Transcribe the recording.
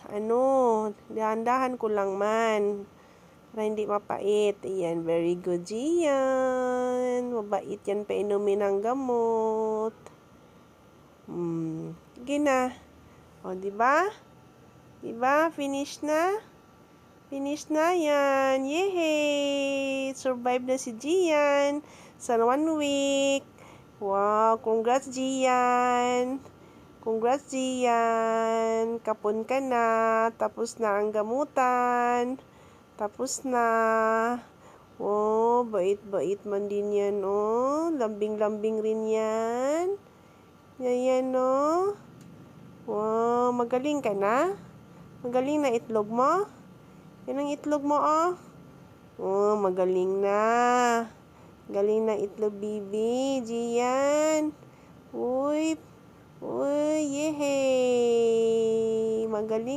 Ano, dahan-dahan ko lang man. Para hindi mapait. Ayan, very good, Gian. Mabait yan painumin ng gamot. Sige na. O, diba? Diba? Finish na? Finish na yan. Yehey! Survive na si Gian sa 1 week. Wow, congrats, Gian. Congrats, Gian. Kapon ka na. Tapos na ang gamutan. Tapos na. Oh, bait-bait man din yan, oh. Lambing-lambing rin yan. Yan, oh. Wow, magaling ka na? Magaling na itlog mo? Yan ang itlog mo, oh. Oh, magaling na. Galing na itlog, bibi. Gian. Uy. Uy, yehey. Magaling.